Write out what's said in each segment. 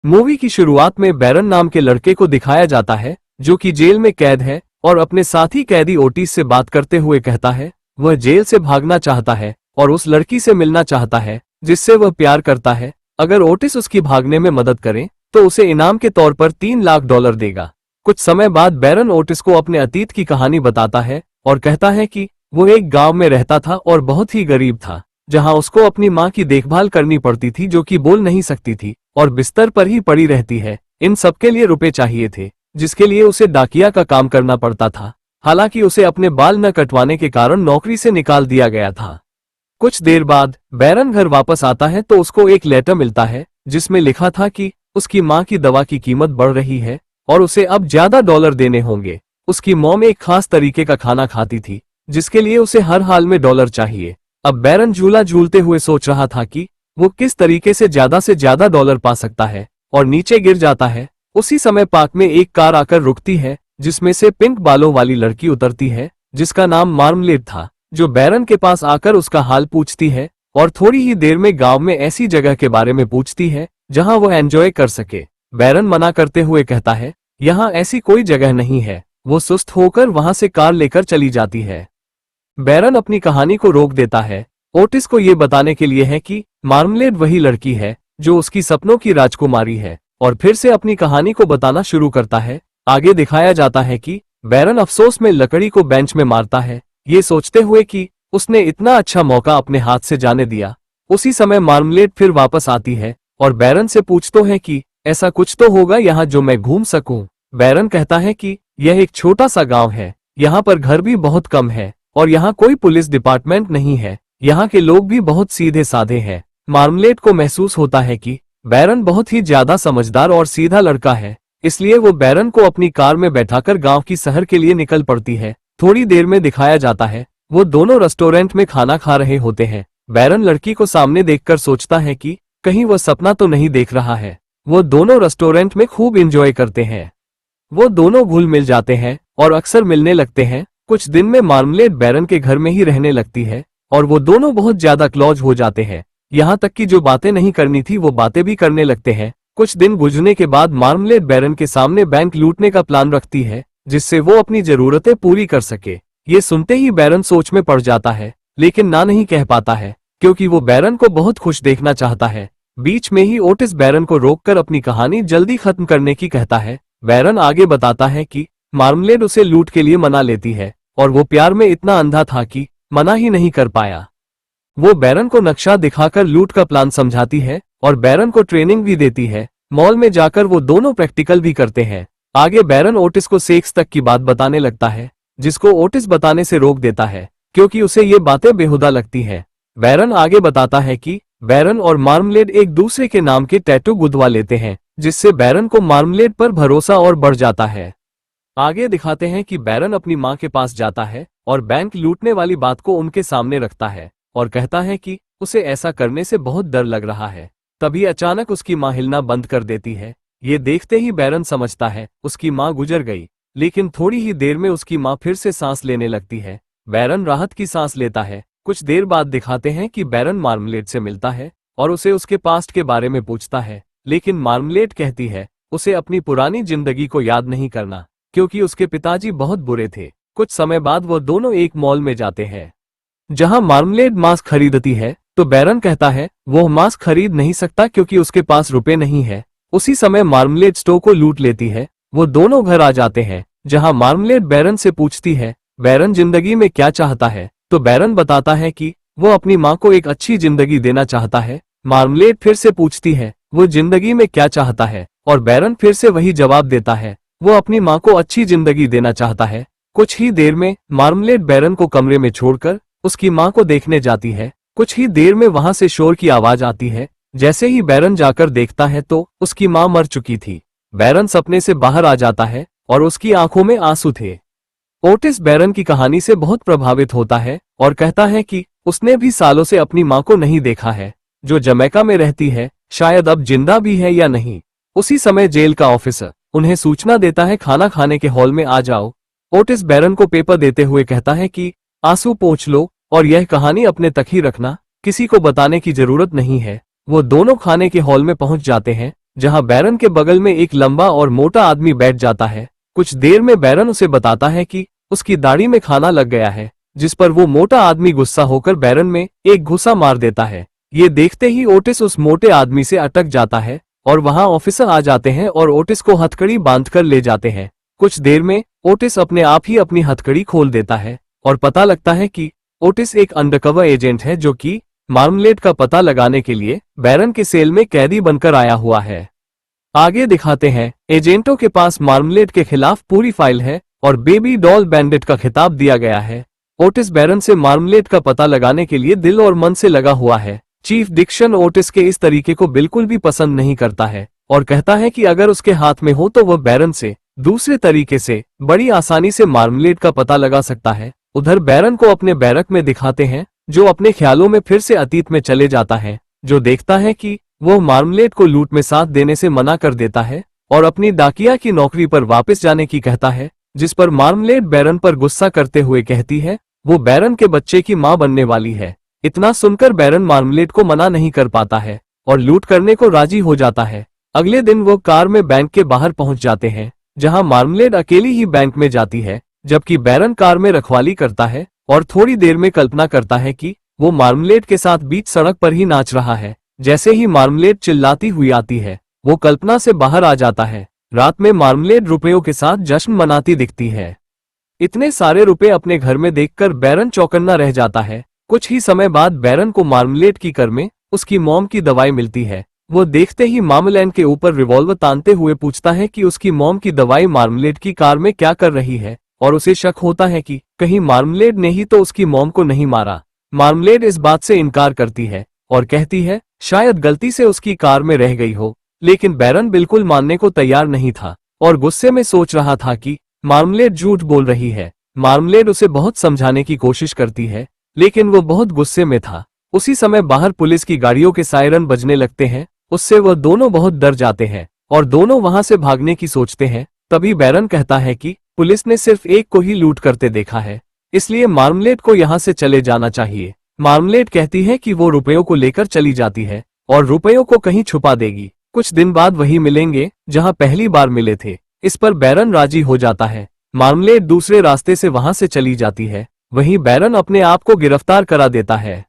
Movie की शुरुआत में बैरन नाम के लड़के को दिखाया जाता है जो कि जेल में कैद है और अपने साथी कैदी ओटिस से बात करते हुए कहता है वह जेल से भागना चाहता है और उस लड़की से मिलना चाहता है जिससे वह प्यार करता है। अगर ओटिस उसकी भागने में मदद करे तो उसे इनाम के तौर पर $3 लाख देगा। कुछ समय बाद बैरन ओटिस को अपने अतीत की कहानी बताता है और कहता है कि वो एक गांव में रहता था और बहुत ही गरीब था, जहां उसको अपनी मां की देखभाल करनी पड़ती थी जो कि बोल नहीं सकती थी और बिस्तर पर ही पड़ी रहती है। इन सबके लिए रुपए चाहिए थे जिसके लिए उसे डाकिया का काम करना पड़ता था। हालांकि उसे अपने बाल न कटवाने के कारण नौकरी से निकाल दिया गया था। कुछ देर बाद बैरन घर वापस आता है तो उसको एक लेटर मिलता है जिसमें लिखा था कि उसकी मां की दवा की कीमत बढ़ रही है और उसे अब ज्यादा डॉलर देने होंगे। उसकी मॉम एक खास तरीके का खाना खाती थी जिसके लिए उसे हर हाल में डॉलर चाहिए। अब बैरन झूला झूलते हुए सोच रहा था कि वो किस तरीके से ज्यादा डॉलर पा सकता है और नीचे गिर जाता है। उसी समय पार्क में एक कार आकर रुकती है जिसमें से पिंक बालों वाली लड़की उतरती है जिसका नाम मार्मलेड था, जो बैरन के पास आकर उसका हाल पूछती है और थोड़ी ही देर में गांव में ऐसी जगह के बारे में पूछती है जहां वो एंजॉय कर सके। बैरन मना करते हुए कहता है यहाँ ऐसी कोई जगह नहीं है। वो सुस्त होकर वहां से कार लेकर चली जाती है। बैरन अपनी कहानी को रोक देता है ओटिस को ये बताने के लिए है कि मार्मलेड वही लड़की है जो उसकी सपनों की राजकुमारी है, और फिर से अपनी कहानी को बताना शुरू करता है। आगे दिखाया जाता है कि बैरन अफसोस में लकड़ी को बेंच में मारता है, ये सोचते हुए कि उसने इतना अच्छा मौका अपने हाथ से जाने दिया। उसी समय मार्मलेड फिर वापस आती है और बैरन से पूछते है कि ऐसा कुछ तो होगा यहाँ जो मैं घूम सकूं। बैरन कहता है कि यह एक छोटा सा गांव है, यहाँ पर घर भी बहुत कम है और यहाँ कोई पुलिस डिपार्टमेंट नहीं है। यहाँ के लोग भी बहुत सीधे साधे हैं। मार्मलेड को महसूस होता है कि बैरन बहुत ही ज्यादा समझदार और सीधा लड़का है, इसलिए वो बैरन को अपनी कार में बैठाकर गांव की शहर के लिए निकल पड़ती है। थोड़ी देर में दिखाया जाता है वो दोनों रेस्टोरेंट में खाना खा रहे होते हैं। बैरन लड़की को सामने देखकर सोचता है कि कहीं वह सपना तो नहीं देख रहा है। वो दोनों रेस्टोरेंट में खूब एंजॉय करते हैं। वो दोनों घुल मिल जाते हैं और अक्सर मिलने लगते हैं। कुछ दिन में मार्मलेड बैरन के घर में ही रहने लगती है और वो दोनों बहुत ज्यादा क्लोज हो जाते हैं, यहाँ तक कि जो बातें नहीं करनी थी वो बातें भी करने लगते हैं। कुछ दिन गुजरने के बाद मार्मलेड बैरन के सामने बैंक लूटने का प्लान रखती है जिससे वो अपनी जरूरतें पूरी कर सके। ये सुनते ही बैरन सोच में पड़ जाता है लेकिन ना नहीं कह पाता है क्योंकि वो बैरन को बहुत खुश देखना चाहता है। बीच में ही ओटिस बैरन को रोककर अपनी कहानी जल्दी खत्म करने की कहता है। बैरन आगे बताता है कि मार्मलेड उसे लूट के लिए मना लेती है और वो प्यार में इतना अंधा था कि मना ही नहीं कर पाया। वो बैरन को नक्शा दिखाकर लूट का प्लान समझाती है और बैरन को ट्रेनिंग भी देती है। मॉल में जाकर वो दोनों प्रैक्टिकल भी करते हैं। आगे बैरन ओटिस को सेक्स तक की बात बताने लगता है जिसको ओटिस बताने से रोक देता है क्योंकि उसे ये बातें बेहुदा लगती है। बैरन आगे बताता है कि बैरन और मार्मलेड एक दूसरे के नाम के टैटू गुदवा लेते हैं जिससे बैरन को मार्मलेड पर भरोसा और बढ़ जाता है। आगे दिखाते हैं कि बैरन अपनी मां के पास जाता है और बैंक लूटने वाली बात को उनके सामने रखता है और कहता है कि उसे ऐसा करने से बहुत डर लग रहा है। तभी अचानक उसकी मां हिलना बंद कर देती है। ये देखते ही बैरन समझता है उसकी मां गुजर गई, लेकिन थोड़ी ही देर में उसकी मां फिर से सांस लेने लगती है। बैरन राहत की सांस लेता है। कुछ देर बाद दिखाते हैं कि बैरन मार्मलेड से मिलता है और उसे उसके पास्ट के बारे में पूछता है, लेकिन मार्मलेड कहती है उसे अपनी पुरानी जिंदगी को याद नहीं करना क्योंकि उसके पिताजी बहुत बुरे थे। कुछ समय बाद वो दोनों एक मॉल में जाते हैं जहां मार्मलेड मास्क खरीदती है तो बैरन कहता है वो मास्क खरीद नहीं सकता क्योंकि उसके पास रुपए नहीं है। उसी समय मार्मलेड स्टोर को लूट लेती है। वो दोनों घर आ जाते हैं जहां मार्मलेड बैरन से पूछती है बैरन जिंदगी में क्या चाहता है, तो बैरन बताता है कि वो अपनी मां को एक अच्छी जिंदगी देना चाहता है। मार्मलेड फिर से पूछती है वो जिंदगी में क्या चाहता है और बैरन फिर से वही जवाब देता है वो अपनी मां को अच्छी जिंदगी देना चाहता है। कुछ ही देर में मार्मलेड बैरन को कमरे में छोड़कर उसकी मां को देखने जाती है। कुछ ही देर में वहां से शोर की आवाज आती है। जैसे ही बैरन जाकर देखता है तो उसकी मां मर चुकी थी। बैरन सपने से बाहर आ जाता है और उसकी आंखों में आंसू थे। ओटिस बैरन की कहानी से बहुत प्रभावित होता है और कहता है कि उसने भी सालों से अपनी मां को नहीं देखा है जो जमैका में रहती है, शायद अब जिंदा भी है या नहीं। उसी समय जेल का ऑफिसर उन्हें सूचना देता है खाना खाने के हॉल में आ जाओ। ओटिस बैरन को पेपर देते हुए कहता है कि आंसू पोंछ लो और यह कहानी अपने तक ही रखना, किसी को बताने की जरूरत नहीं है। वो दोनों खाने के हॉल में पहुंच जाते हैं जहां बैरन के बगल में एक लंबा और मोटा आदमी बैठ जाता है। कुछ देर में बैरन उसे बताता है कि उसकी दाढ़ी में खाना लग गया है, जिस पर वो मोटा आदमी गुस्सा होकर बैरन में एक घुसा मार देता है। ये देखते ही ओटिस उस मोटे आदमी से अटक जाता है और वहां ऑफिसर आ जाते हैं और ओटिस को हथकड़ी बांधकर ले जाते हैं। कुछ देर में ओटिस अपने आप ही अपनी हथकड़ी खोल देता है और पता लगता है कि ओटिस एक अंडरकवर एजेंट है जो कि मार्मलेड का पता लगाने के लिए बैरन के सेल में कैदी बनकर आया हुआ है। आगे दिखाते हैं, एजेंटों के पास मार्मलेड के खिलाफ पूरी फाइल है और बेबी डॉल बैंडिट का खिताब दिया गया है। ओटिस बैरन से मार्मलेड का पता लगाने के लिए दिल और मन से लगा हुआ है। चीफ डिक्शन ओटिस के इस तरीके को बिल्कुल भी पसंद नहीं करता है और कहता है कि अगर उसके हाथ में हो तो वह बैरन से दूसरे तरीके से बड़ी आसानी से मार्मलेड का पता लगा सकता है। उधर बैरन को अपने बैरक में दिखाते हैं, जो अपने ख्यालों में फिर से अतीत में चले जाता है, जो देखता है कि वह मार्मलेड को लूट में साथ देने से मना कर देता है और अपनी डाकिया की नौकरी पर वापस जाने की कहता है, जिस पर मार्मलेड बैरन पर गुस्सा करते हुए कहती है वो बैरन के बच्चे की मां बनने वाली है। इतना सुनकर बैरन मार्मलेड को मना नहीं कर पाता है और लूट करने को राजी हो जाता है। अगले दिन वो कार में बैंक के बाहर पहुंच जाते हैं, जहां मार्मलेड अकेली ही बैंक में जाती है, जबकि बैरन कार में रखवाली करता है और थोड़ी देर में कल्पना करता है कि वो मार्मलेड के साथ बीच सड़क पर ही नाच रहा है। जैसे ही मार्मलेड चिल्लाती हुई आती है, वो कल्पना से बाहर आ जाता है। रात में मार्मलेड रुपयों के साथ जश्न मनाती दिखती है। इतने सारे रुपए अपने घर में देखकर बैरन चौकन्ना रह जाता है। कुछ ही समय बाद बैरन को मार्मलेड की कार में उसकी मॉम की दवाई मिलती है। वो देखते ही मार्मलेड के ऊपर रिवॉल्वर तानते हुए पूछता है कि उसकी मॉम की दवाई मार्मलेड की कार में क्या कर रही है और उसे शक होता है कि कहीं मार्मलेड ने ही तो उसकी मॉम को नहीं मारा। मार्मलेड इस बात से इनकार करती है और कहती है शायद गलती से उसकी कार में रह गई हो, लेकिन बैरन बिल्कुल मानने को तैयार नहीं था और गुस्से में सोच रहा था कि मार्मलेड झूठ बोल रही है। मार्मलेड उसे बहुत समझाने की कोशिश करती है, लेकिन वो बहुत गुस्से में था। उसी समय बाहर पुलिस की गाड़ियों के सायरन बजने लगते हैं। उससे वह दोनों बहुत डर जाते हैं और दोनों वहां से भागने की सोचते हैं। तभी बैरन कहता है कि पुलिस ने सिर्फ एक को ही लूट करते देखा है, इसलिए मार्मलेड को यहाँ से चले जाना चाहिए। मार्मलेड कहती है कि वो रुपयों को लेकर चली जाती है और रुपयों को कहीं छुपा देगी। कुछ दिन बाद वही मिलेंगे जहां पहली बार मिले थे। इस पर बैरन राजी हो जाता है। मार्मलेड दूसरे रास्ते से वहां से चली जाती है। वहीं बैरन अपने आप को गिरफ्तार करा देता है।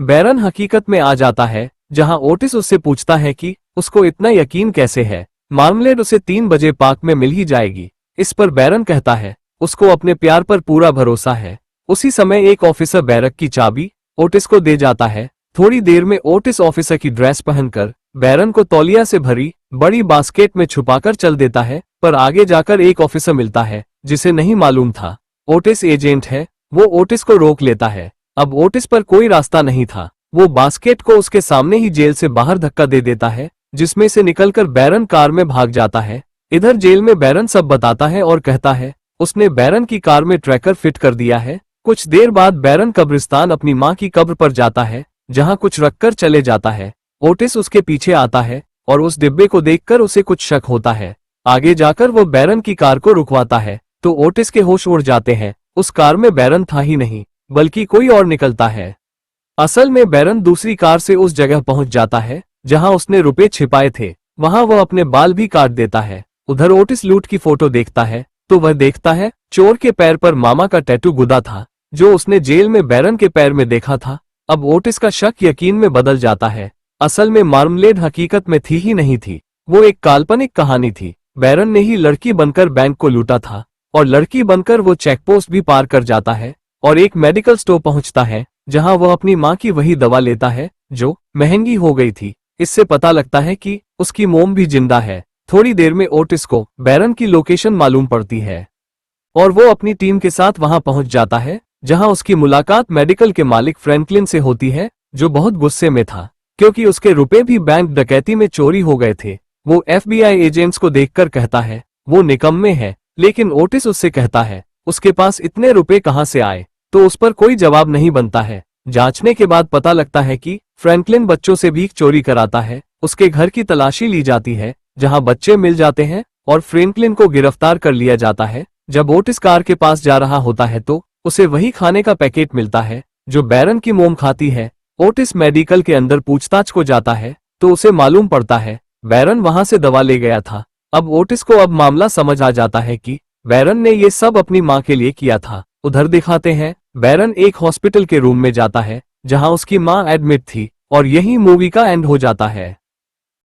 बैरन हकीकत में आ जाता है, जहां ओटिस उससे पूछता है कि उसको इतना यकीन कैसे है, मार्मलेड उसे 3 बजे पार्क में मिल ही जाएगी। इस पर बैरन कहता है उसको अपने प्यार पर पूरा भरोसा है। उसी समय एक ऑफिसर बैरक की चाबी ओटिस को दे जाता है। थोड़ी देर में ओटिस ऑफिसर की ड्रेस पहनकर बैरन को तौलिया से भरी बड़ी बास्केट में छुपाकर चल देता है, पर आगे जाकर एक ऑफिसर मिलता है जिसे नहीं मालूम था ओटिस एजेंट है। वो ओटिस को रोक लेता है। अब ओटिस पर कोई रास्ता नहीं था। वो बास्केट को उसके सामने ही जेल से बाहर धक्का दे देता है, जिसमें से निकलकर बैरन कार में भाग जाता है। इधर जेल में बैरन सब बताता है और कहता है उसने बैरन की कार में ट्रैकर फिट कर दिया है। कुछ देर बाद बैरन कब्रिस्तान अपनी मां की कब्र पर जाता है, जहां कुछ रखकर चले जाता है। ओटिस उसके पीछे आता है और उस डिब्बे को देखकर उसे कुछ शक होता है। आगे जाकर वो बैरन की कार को रुकवाता है तो ओटिस के होश उड़ जाते हैं। उस कार में बैरन था ही नहीं, बल्कि कोई और निकलता है। असल में बैरन दूसरी कार से उस जगह पहुंच जाता है जहां उसने रुपए छिपाए थे। वहां वह अपने बाल भी काट देता है। उधर ओटिस लूट की फोटो देखता है तो वह देखता है चोर के पैर पर मामा का टैटू गुदा था, जो उसने जेल में बैरन के पैर में देखा था। अब ओटिस का शक यकीन में बदल जाता है। असल में मार्मलेड हकीकत में थी ही नहीं थी, वो एक काल्पनिक कहानी थी। बैरन ने ही लड़की बनकर बैंक को लूटा था और लड़की बनकर वो चेकपोस्ट भी पार कर जाता है और एक मेडिकल स्टोर पहुंचता है, जहां वह अपनी मां की वही दवा लेता है जो महंगी हो गई थी। इससे पता लगता है कि उसकी मोम भी जिंदा है। थोड़ी देर में ओटिस को बैरन की लोकेशन मालूम पड़ती है और वो अपनी टीम के साथ वहां पहुंच जाता है, जहां उसकी मुलाकात मेडिकल के मालिक फ्रैंकलिन से होती है, जो बहुत गुस्से में था क्योंकि उसके रुपए भी बैंक डकैती में चोरी हो गए थे। वो FBI एजेंट्स को देखकर कहता है वो निकम्मे हैं, लेकिन ओटिस उससे कहता है उसके पास इतने रुपए कहां से आए, तो उस पर कोई जवाब नहीं बनता है। जांचने के बाद पता लगता है कि फ्रैंकलिन बच्चों से भीख चोरी कराता है। उसके घर की तलाशी ली जाती है, जहां बच्चे मिल जाते हैं और फ्रैंकलिन को गिरफ्तार कर लिया जाता है। जब ओटिस कार के पास जा रहा होता है तो उसे वही खाने का पैकेट मिलता है जो बैरन की मोम खाती है। ओटिस मेडिकल के अंदर पूछताछ को जाता है तो उसे मालूम पड़ता है बैरन वहां से दवा ले गया था। अब ओटिस को अब मामला समझ आ जाता है कि बैरन ने ये सब अपनी माँ के लिए किया था। उधर दिखाते हैं बैरन एक हॉस्पिटल के रूम में जाता है जहां उसकी माँ एडमिट थी और यही मूवी का एंड हो जाता है।